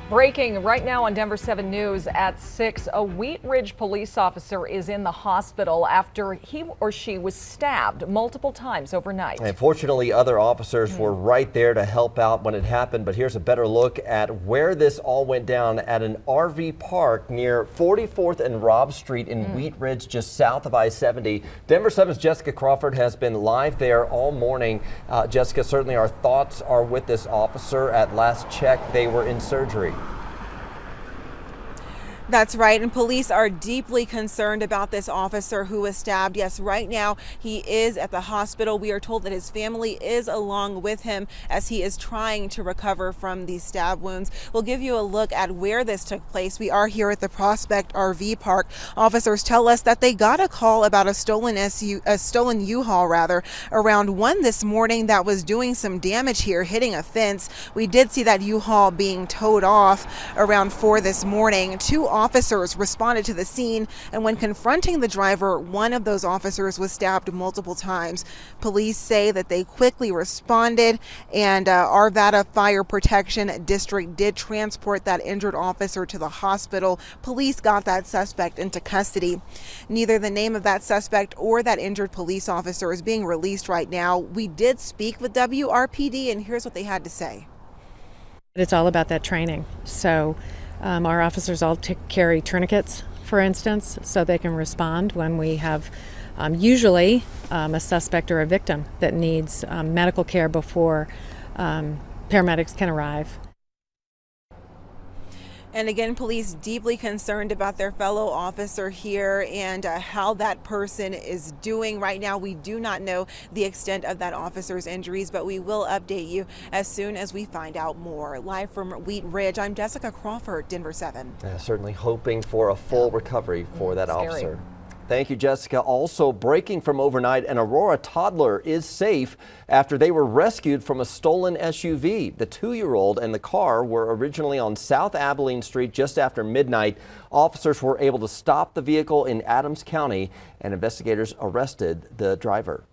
Breaking right now on Denver 7 News at 6, a Wheat Ridge police officer is in the hospital after he or she was stabbed multiple times overnight. And fortunately, other officers were right there to help out when it happened. But here's a better look at where this all went down at an RV park near 44th and Robb Street in Wheat Ridge, just south of I-70. Denver 7's Jessica Crawford has been live there all morning. Jessica, certainly our thoughts are with this officer. At last check, they were in surgery. That's right, and police are deeply concerned about this officer who was stabbed. Yes, right now he is at the hospital. We are told that his family is along with him as he is trying to recover from these stab wounds. We'll give you a look at where this took place. We are here at the Prospect RV Park. Officers tell us that they got a call about a stolen U-Haul around 1 this morning that was doing some damage here, hitting a fence. We did see that U-Haul being towed off around 4 this morning. Two officers responded to the scene, and when confronting the driver, one of those officers was stabbed multiple times. Police say that they quickly responded, and Arvada Fire Protection District did transport that injured officer to the hospital. Police got that suspect into custody. Neither the name of that suspect or that injured police officer is being released right now. We did speak with WRPD, and here's what they had to say. It's all about that training. So our officers all carry tourniquets, for instance, so they can respond when we have usually a suspect or a victim that needs medical care before paramedics can arrive. And again, police deeply concerned about their fellow officer here and how that person is doing right now. We do not know the extent of that officer's injuries, but we will update you as soon as we find out more. Live from Wheat Ridge, I'm Jessica Crawford, Denver 7. Certainly hoping for a full recovery for that officer. Thank you, Jessica. Also breaking from overnight, an Aurora toddler is safe after they were rescued from a stolen SUV. The 2-year-old and the car were originally on South Abilene Street just after midnight. Officers were able to stop the vehicle in Adams County, and investigators arrested the driver.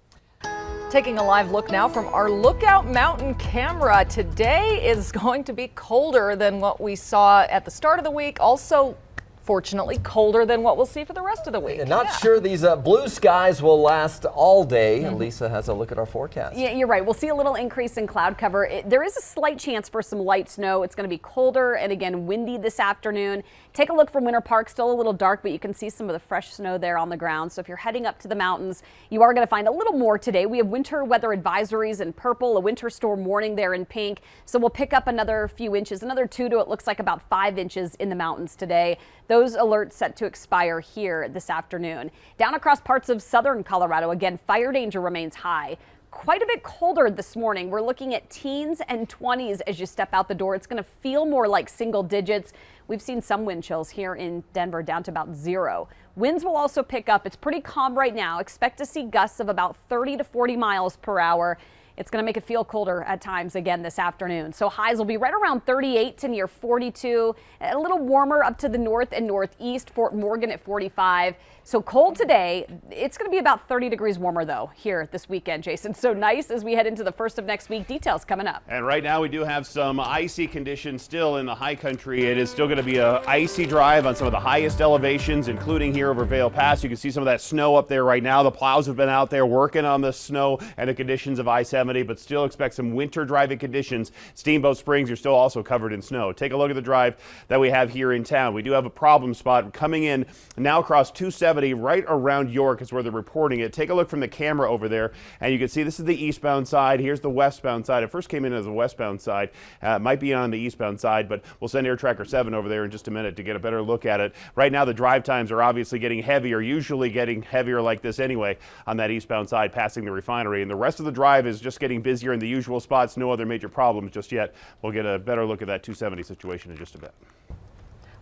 Taking a live look now from our Lookout Mountain camera. Today is going to be colder than what we saw at the start of the week. Also, fortunately, colder than what we'll see for the rest of the week. Not sure these blue skies will last all day. Lisa has a look at our forecast. Yeah, you're right. We'll see a little increase in cloud cover. There is a slight chance for some light snow. It's going to be colder and again windy this afternoon. Take a look from Winter Park. Still a little dark, but you can see some of the fresh snow there on the ground. So if you're heading up to the mountains, you are going to find a little more today. We have winter weather advisories in purple, a winter storm warning there in pink. So we'll pick up another few inches, another 2 to it looks like about 5 inches in the mountains today. Those alerts set to expire here this afternoon. Down across parts of southern Colorado, again, fire danger remains high. Quite a bit colder this morning. We're looking at teens and 20s as you step out the door. It's going to feel more like single digits. We've seen some wind chills here in Denver down to about 0. Winds will also pick up. It's pretty calm right now. Expect to see gusts of about 30 to 40 miles per hour. It's going to make it feel colder at times again this afternoon. So highs will be right around 38 to near 42. A little warmer up to the north and northeast. Fort Morgan at 45. So cold today. It's going to be about 30 degrees warmer, though, here this weekend, Jason. So nice as we head into the first of next week. Details coming up. And right now we do have some icy conditions still in the high country. It is still going to be an icy drive on some of the highest elevations, including here over Vail Pass. You can see some of that snow up there right now. The plows have been out there working on the snow and the conditions of I-70, but still expect some winter driving conditions. Steamboat Springs, you're still also covered in snow. Take a look at the drive that we have here in town. We do have a problem spot coming in now across 270 right around York is where they're reporting it. Take a look from the camera over there, and you can see this is the eastbound side. Here's the westbound side. It first came in as the westbound side. It might be on the eastbound side, but we'll send Air Tracker 7 over there in just a minute to get a better look at it. Right now, the drive times are obviously getting heavier, usually getting heavier like this anyway on that eastbound side passing the refinery. And the rest of the drive is just getting busier in the usual spots. No other major problems just yet. We'll get a better look at that 270 situation in just a bit.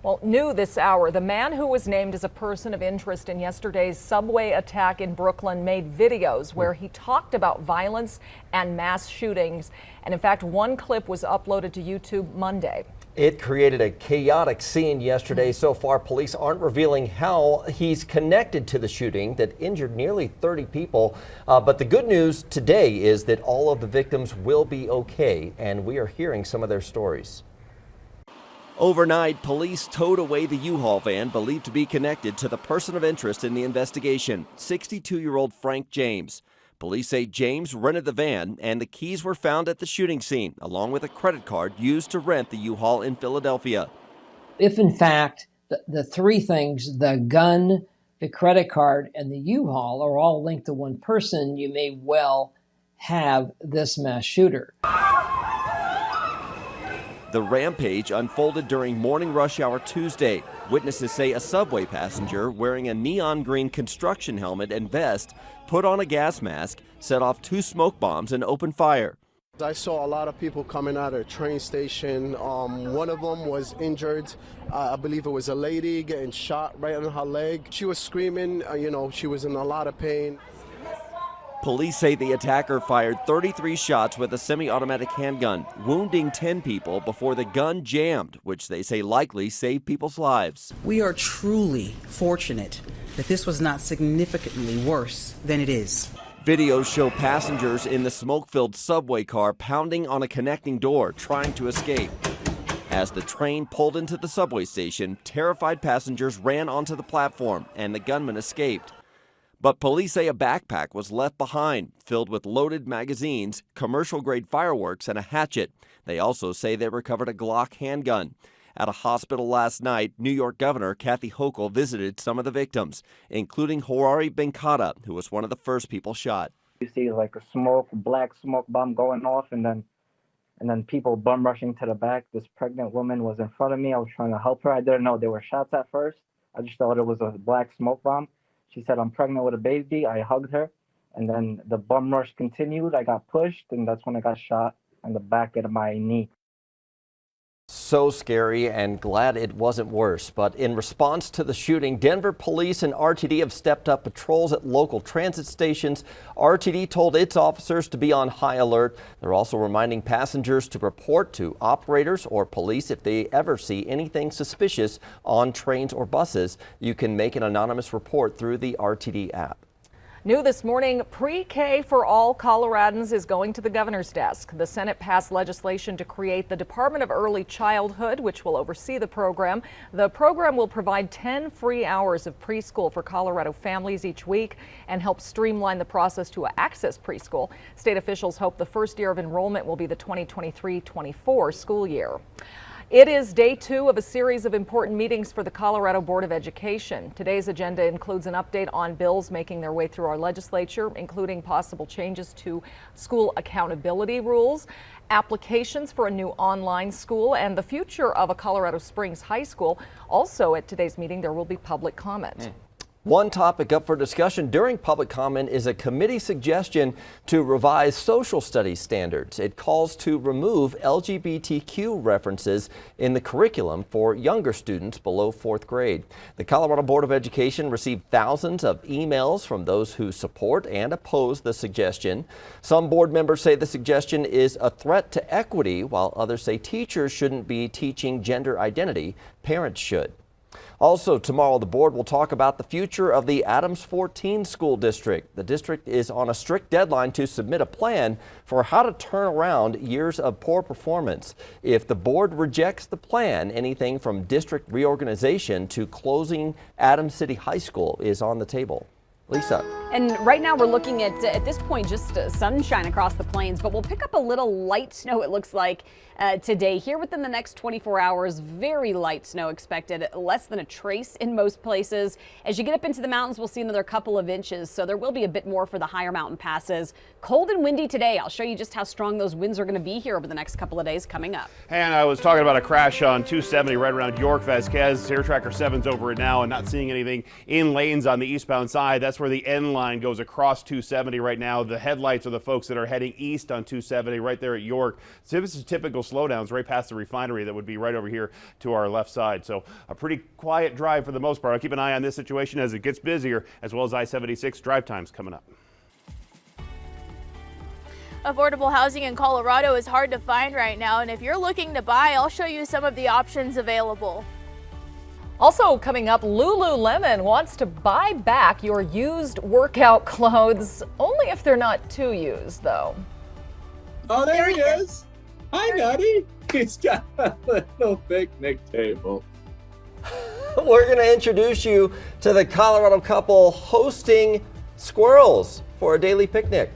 Well, new this hour, the man who was named as a person of interest in yesterday's subway attack in Brooklyn made videos where he talked about violence and mass shootings. And in fact, one clip was uploaded to YouTube Monday. It created a chaotic scene yesterday. So far, police aren't revealing how he's connected to the shooting that injured nearly 30 people. But the good news today is that all of the victims will be okay, and we are hearing some of their stories. Overnight, police towed away the U-Haul van believed to be connected to the person of interest in the investigation, 62-year-old Frank James. Police say James rented the van and the keys were found at the shooting scene, along with a credit card used to rent the U-Haul in Philadelphia. If in fact the three things, the gun, the credit card, and the U-Haul are all linked to one person, you may well have this mass shooter. The rampage unfolded during morning rush hour Tuesday. Witnesses say a subway passenger wearing a neon green construction helmet and vest put on a gas mask, set off 2 smoke bombs, and opened fire. I saw a lot of people coming out of the train station. One of them was injured. I believe it was a lady getting shot right on her leg. She was screaming, she was in a lot of pain. Police say the attacker fired 33 shots with a semi-automatic handgun, wounding 10 people before the gun jammed, which they say likely saved people's lives. We are truly fortunate that this was not significantly worse than it is. Videos show passengers in the smoke-filled subway car pounding on a connecting door, trying to escape. As the train pulled into the subway station, terrified passengers ran onto the platform and the gunman escaped. But police say a backpack was left behind, filled with loaded magazines, commercial-grade fireworks, and a hatchet. They also say they recovered a Glock handgun. At a hospital last night, New York Governor Kathy Hochul visited some of the victims, including Horari Benkata, who was one of the first people shot. You see like a black smoke bomb going off, and then people bum rushing to the back. This pregnant woman was in front of me. I was trying to help her. I didn't know there were shots at first. I just thought it was a black smoke bomb. She said, "I'm pregnant with a baby." I hugged her, and then the bum rush continued. I got pushed, and that's when I got shot in the back of my knee. So scary, and glad it wasn't worse. But in response to the shooting, Denver police and RTD have stepped up patrols at local transit stations. RTD told its officers to be on high alert. They're also reminding passengers to report to operators or police if they ever see anything suspicious on trains or buses. You can make an anonymous report through the RTD app. New this morning, pre-K for all Coloradans is going to the governor's desk. The Senate passed legislation to create the Department of Early Childhood, which will oversee the program. The program will provide 10 free hours of preschool for Colorado families each week and help streamline the process to access preschool. State officials hope the first year of enrollment will be the 2023-24 school year. It is day 2 of a series of important meetings for the Colorado Board of Education. Today's agenda includes an update on bills making their way through our legislature, including possible changes to school accountability rules, applications for a new online school, and the future of a Colorado Springs high school. Also at today's meeting, there will be public comment. One topic up for discussion during public comment is a committee suggestion to revise social studies standards. It calls to remove LGBTQ references in the curriculum for younger students below 4th grade. The Colorado Board of Education received thousands of emails from those who support and oppose the suggestion. Some board members say the suggestion is a threat to equity, while others say teachers shouldn't be teaching gender identity. Parents should. Also tomorrow, the board will talk about the future of the Adams 14 school district. The district is on a strict deadline to submit a plan for how to turn around years of poor performance. If the board rejects the plan, anything from district reorganization to closing Adams City High School is on the table. Lisa. And right now we're looking at this point, just sunshine across the plains, but we'll pick up a little light snow, it looks like, today. Here within the next 24 hours, very light snow expected, less than a trace in most places. As you get up into the mountains, we'll see another couple of inches, so there will be a bit more for the higher mountain passes. Cold and windy today. I'll show you just how strong those winds are going to be here over the next couple of days coming up. And I was talking about a crash on 270 right around York Vasquez. Air Tracker 7's over it now and not seeing anything in lanes on the eastbound side. That's where the end line goes across 270 right now. The headlights are the folks that are heading east on 270 right there at York. So this is typical slowdowns right past the refinery that would be right over here to our left side. So a pretty quiet drive for the most part. I'll keep an eye on this situation as it gets busier, as well as I-76 drive times coming up. Affordable housing in Colorado is hard to find right now, and if you're looking to buy, I'll show you some of the options available. Also coming up, Lululemon wants to buy back your used workout clothes, only if they're not too used, though. Oh, there he is. Hi, Daddy. He's got a little picnic table. We're going to introduce you to the Colorado couple hosting squirrels for a daily picnic.